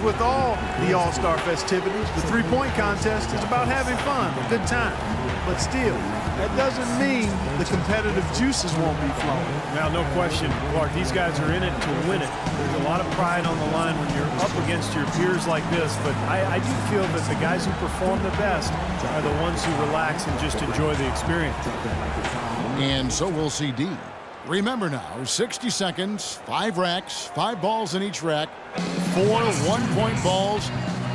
with all the all-star festivities, the three-point contest is about having fun, a good time. But still, that doesn't mean the competitive juices won't be flowing. Now, no question, Clark, these guys are in it to win it. There's a lot of pride on the line when you're up against your peers like this, but I do feel that the guys who perform the best are the ones who relax and just enjoy the experience. And so we'll see D. Remember now, 60 seconds, 5 racks, 5 balls in each rack, 4 one-point balls,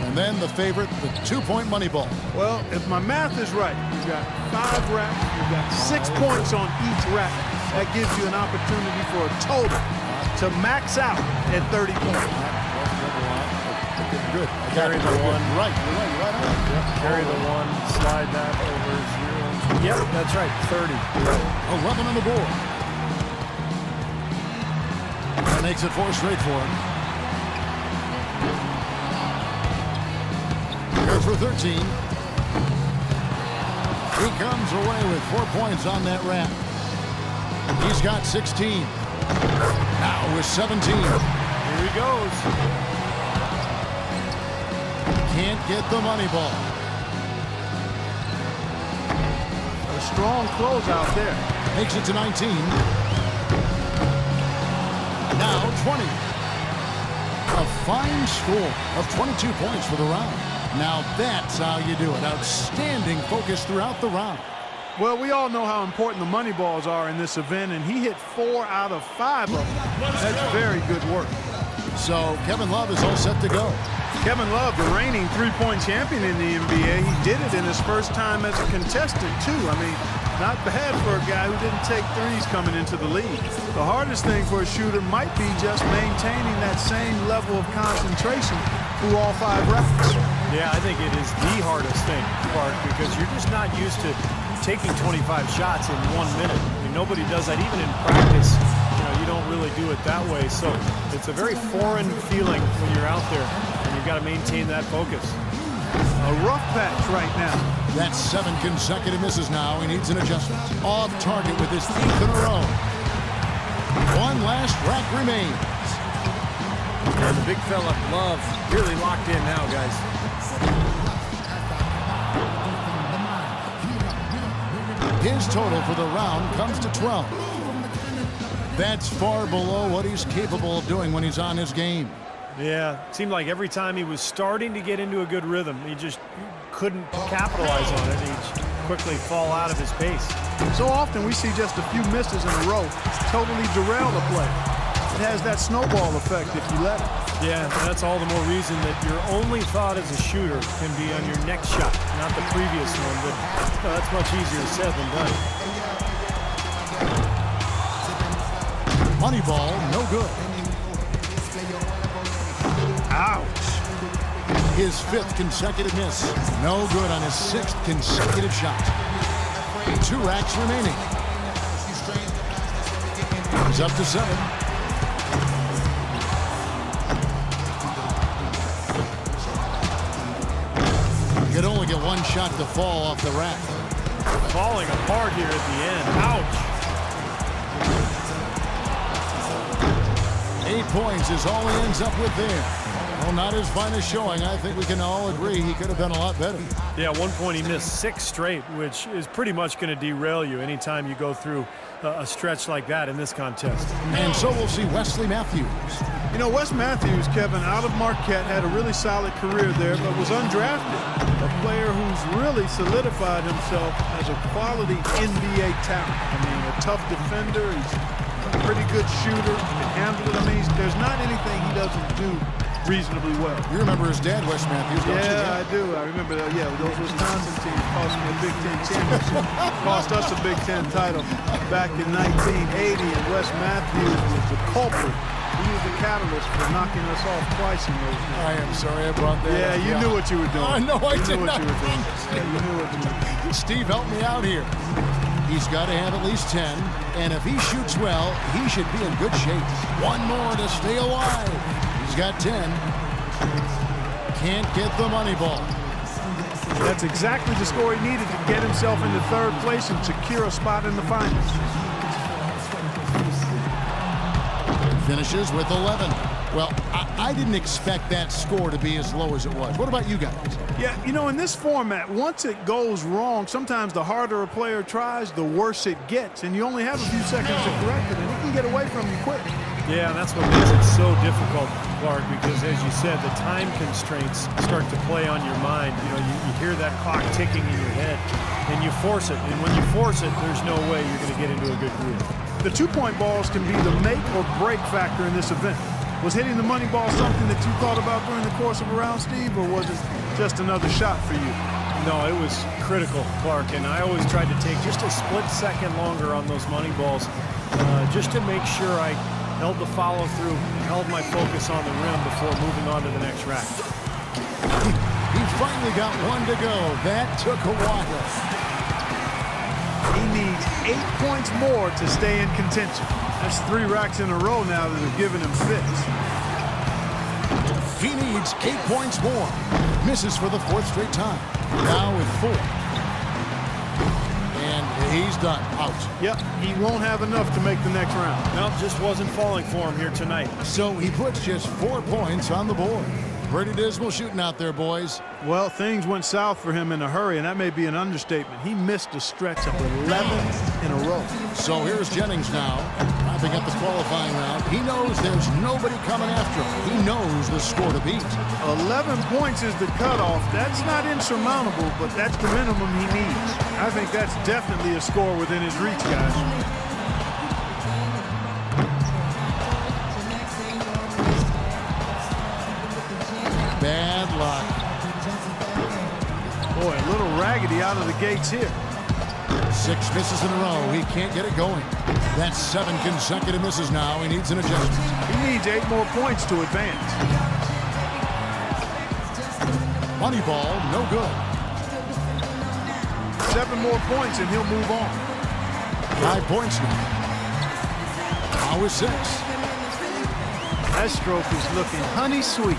and then the favorite, the 2-point money ball. Well, if my math is right, you've got 5 racks, you've got 6 points on each rack. That gives you an opportunity for a total to max out at 30 points. Good. Carry the one. Right, you're right on. Yep. Carry the one, slide that over 0. Yep, that's right, 30. 11 on the board. That makes it 4 straight for him. Here for 13. He comes away with 4 points on that rack. He's got 16. Now with 17. Here he goes. Can't get the money ball. A strong closeout there. Makes it to 19. Now 20. A fine score of 22 points for the round. Now that's how you do it. Outstanding focus throughout the round. Well, we all know how important the money balls are in this event, and he hit 4 out of 5 of them. That's very good work. So Kevin Love is all set to go. Kevin Love, the reigning three-point champion in the NBA, he did it in his first time as a contestant, too. I mean, not bad for a guy who didn't take threes coming into the league. The hardest thing for a shooter might be just maintaining that same level of concentration through all 5 racks. Yeah, I think it is the hardest thing, Clark, because you're just not used to taking 25 shots in 1 minute. I mean, nobody does that, even in practice. You don't really do it that way. So it's a very foreign feeling when you're out there, and you've got to maintain that focus. A rough patch right now. That's 7 consecutive misses now. He needs an adjustment. Off target with his 8th in a row. 1 last rack remains. And the big fella, Love, really locked in now, guys. His total for the round comes to 12. That's far below what he's capable of doing when he's on his game. Yeah, it seemed like every time he was starting to get into a good rhythm, he just couldn't capitalize on it. He'd quickly fall out of his pace. So often we see just a few misses in a row totally derail the play. It has that snowball effect if you let it. Yeah, and that's all the more reason that your only thought as a shooter can be on your next shot, not the previous one. But that's much easier said than done. Money ball, no good. Ouch. His 5th consecutive miss. No good on his 6th consecutive shot. 2 racks remaining. He's up to 7. He could only get 1 shot to fall off the rack. Falling apart here at the end. Ouch. 8 points is all he ends up with there. Well, not his finest showing. I think we can all agree he could have done a lot better. Yeah, at one point he missed 6 straight, which is pretty much going to derail you anytime you go through a stretch like that in this contest. And so we'll see Wesley Matthews. You know, Wes Matthews, Kevin, out of Marquette, had a really solid career there, but was undrafted. A player who's really solidified himself as a quality NBA talent. I mean, a tough defender. He's a pretty good shooter. He can handle it. I mean, there's not anything he doesn't do reasonably well. You remember his dad, Wes Matthews, don't you? Yeah, I do. I remember that. Yeah, those Wisconsin teams cost me a Big Ten championship. Cost us a Big Ten title back in 1980, and Wes Matthews was the culprit. He was the catalyst for knocking us off twice in those games. I am sorry I brought that Yeah, up. you knew what you were doing. I know I did You knew what not. you were doing. Yeah, you knew what you were doing. Steve, help me out here. He's got to have at least 10, and if he shoots well, he should be in good shape. 1 more to stay alive. He's got 10. Can't get the money ball. That's exactly the score he needed to get himself into 3rd place and secure a spot in the finals. Finishes with 11. Well, I didn't expect that score to be as low as it was. What about you guys? Yeah, you know, in this format, once it goes wrong, sometimes the harder a player tries, the worse it gets. And you only have a few seconds to correct it, and it can get away from you quick. Yeah, and that's what makes it so difficult, Clark, because as you said, the time constraints start to play on your mind. You know, you hear that clock ticking in your head, and you force it. And when you force it, there's no way you're going to get into a good groove. The two-point balls can be the make or break factor in this event. Was hitting the money ball something that you thought about during the course of a round, Steve, or was it just another shot for you? No, it was critical, Clark, and I always tried to take just a split second longer on those money balls just to make sure I held the follow-through, held my focus on the rim before moving on to the next rack. He finally got one to go. That took a while. He needs 8 points more to stay in contention. That's 3 racks in a row now that have given him fits. He needs 8 points more. Misses for the 4th straight time. Now with 4. And he's done. Out. Yep, he won't have enough to make the next round. No, just wasn't falling for him here tonight. So he puts just 4 points on the board. Pretty dismal shooting out there, boys. Well, things went south for him in a hurry, and that may be an understatement. He missed a stretch of 11 in a row. So here's Jennings now, wrapping up the qualifying round. He knows there's nobody coming after him. He knows the score to beat. 11 points is the cutoff. That's not insurmountable, but that's the minimum he needs. I think that's definitely a score within his reach, guys. Bad luck. Boy, a little raggedy out of the gates here. 6 misses in a row. He can't get it going. That's 7 consecutive misses now. He needs an adjustment. He needs 8 more points to advance. Money ball, no good. 7 more points and he'll move on. 5 points now. Now with 6. That stroke is looking honey sweet.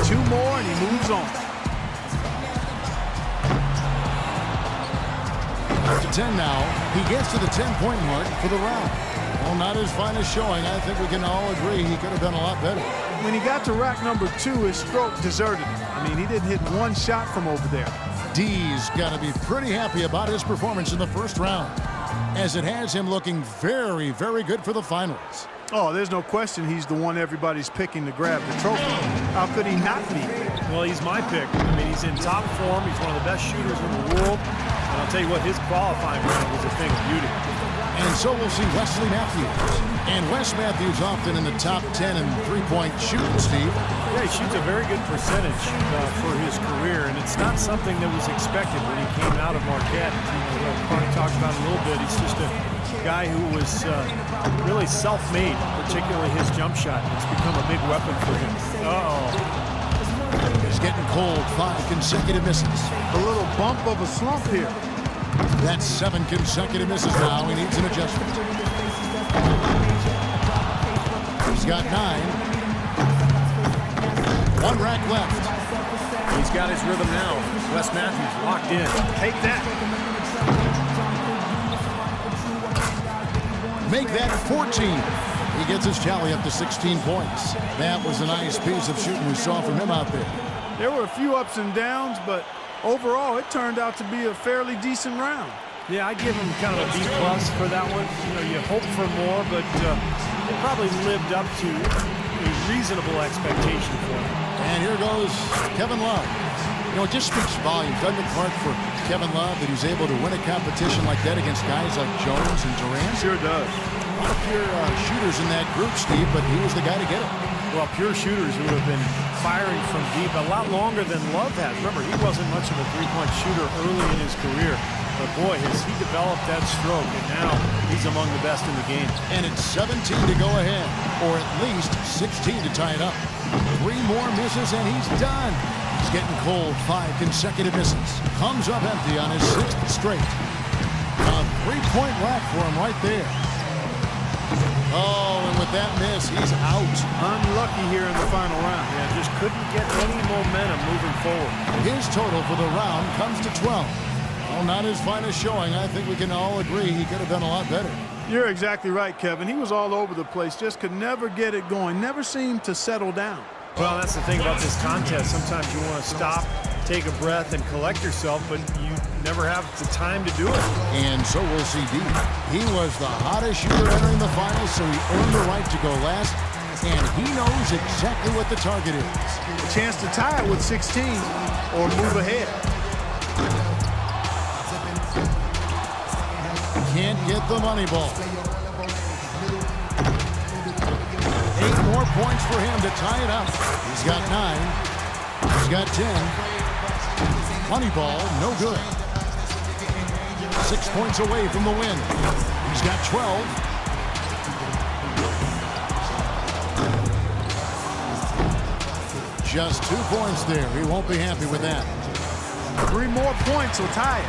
2 more and he moves on. After 10 now, he gets to the 10-point mark for the round. Well, not his finest showing. I think we can all agree he could have done a lot better. When he got to rack number 2, his stroke deserted him. I mean, he didn't hit 1 shot from over there. D's got to be pretty happy about his performance in the first round, as it has him looking very, very good for the finals. Oh, there's no question he's the one everybody's picking to grab the trophy. How could he not be? Well, he's my pick. I mean, he's in top form. He's one of the best shooters in the world. And I'll tell you what, his qualifying round was a thing of beauty. And so we'll see Wesley Matthews. And Wes Matthews often in the top 10 in three-point shooting, Steve. Yeah, he shoots a very good percentage for his career, and it's not something that was expected when he came out of Marquette. You know, Clark talked about it a little bit. He's just a guy who was really self-made, particularly his jump shot. It's become a big weapon for him. Uh-oh. He's getting cold. 5 consecutive misses. A little bump of a slump here. That's 7 consecutive misses now. He needs an adjustment. He's got 9. 1 rack left. He's got his rhythm now. Wes Matthews locked in. Take that. Make that 14. He gets his tally up to 16 points. That was a nice piece of shooting we saw from him out there. There were a few ups and downs, but overall, it turned out to be a fairly decent round. Yeah, I give him kind of a B+ for that one. You know, you hope for more, but it probably lived up to a reasonable expectation for him. And here goes Kevin Love. You know, it just speaks volumes, doesn't it, Clark, for Kevin Love, that he's able to win a competition like that against guys like Jones and Durant? Sure does. A lot of pure shooters in that group, Steve, but he was the guy to get it. Well, pure shooters who have been firing from deep a lot longer than Love has. Remember, he wasn't much of a three-point shooter early in his career. But boy, has he developed that stroke, and now he's among the best in the game. And it's 17 to go ahead, or at least 16 to tie it up. 3 more misses, and he's done. He's getting cold. 5 consecutive misses. Comes up empty on his 6th straight. A 3-point rack for him right there. Oh, and with that miss, he's out. Unlucky here in the final round. Yeah, just couldn't get any momentum moving forward. His total for the round comes to 12. Well, not his finest showing. I think we can all agree he could have done a lot better. You're exactly right, Kevin. He was all over the place, just could never get it going, never seemed to settle down. Well, that's the thing about this contest. Sometimes you want to stop, take a breath, and collect yourself, but you never have the time to do it. And so we'll see D. He was the hottest shooter entering the finals, so he earned the right to go last, and he knows exactly what the target is. A chance to tie it with 16 or move ahead. Can't get the money ball. 8 more points for him to tie it up. He's got 9. He's got 10. Money ball, no good. 6 points away from the win. He's got 12. Just 2 points there. He won't be happy with that. 3 more points will tie it.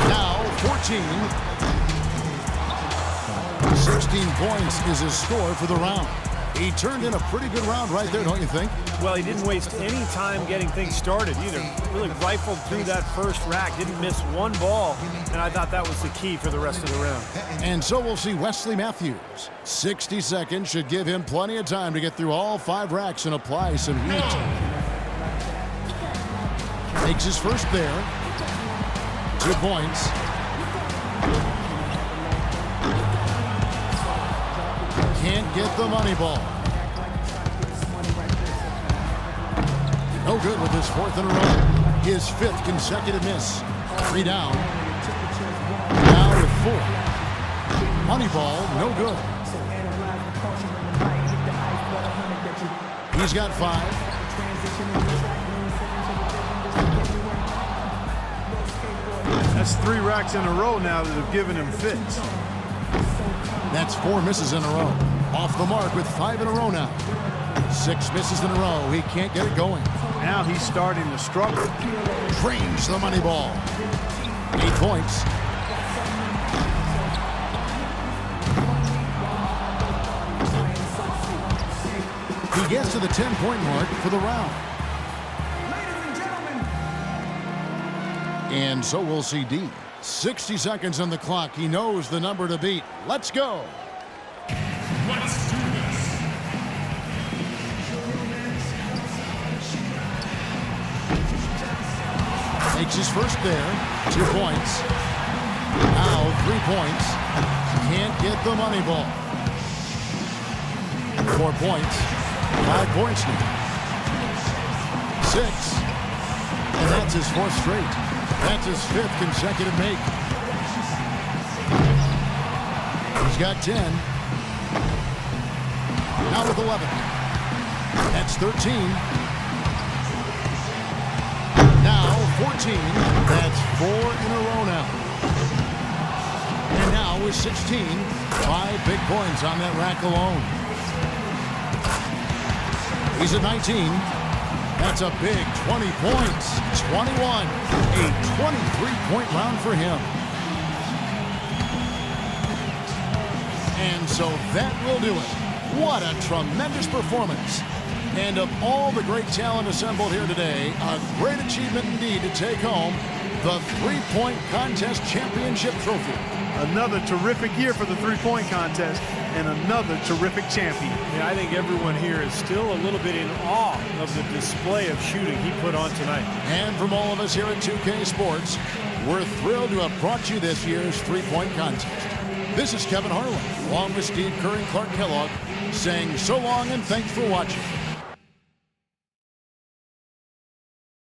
Now 14. 16 points is his score for the round. He turned in a pretty good round right there, don't you think? Well, he didn't waste any time getting things started either. Really rifled through that first rack, didn't miss one ball, and I thought that was the key for the rest of the round. And so we'll see Wesley Matthews. 60 seconds should give him plenty of time to get through all 5 racks and apply some heat. Makes his first there. 2 points. Can't get the money ball. No good with his 4th in a row. His 5th consecutive miss. 3 down. Now with 4. Money ball, no good. He's got 5. That's 3 racks in a row now that have given him fits. That's 4 misses in a row. Off the mark with 5 in a row now. 6 misses in a row. He can't get it going. Now he's starting to struggle. Drains the money ball. 8 points. He gets to the 10-point mark for the round. And so we'll see D. 60 seconds on the clock. He knows the number to beat. Let's go. Let's do this. Makes his first there. 2 points. Now 3 points. Can't get the money ball. 4 points. 5 points now. 6. And that's his 4th straight. That's his 5th consecutive make. He's got 10. Now with 11. That's 13. Now 14. That's 4 in a row now. And now with 16. 5 big points on that rack alone. He's at 19. That's a big 20 points. 21. A 23-point round for him. And so that will do it. What a tremendous performance. And of all the great talent assembled here today, a great achievement indeed to take home the 3-point contest championship trophy. Another terrific year for the 3-point contest and another terrific champion. Yeah, I think everyone here is still a little bit in awe of the display of shooting he put on tonight. And from all of us here at 2K Sports, we're thrilled to have brought you this year's 3-point contest. This is Kevin Harlan, along with Steve Kerr and Clark Kellogg, saying so long and thanks for watching.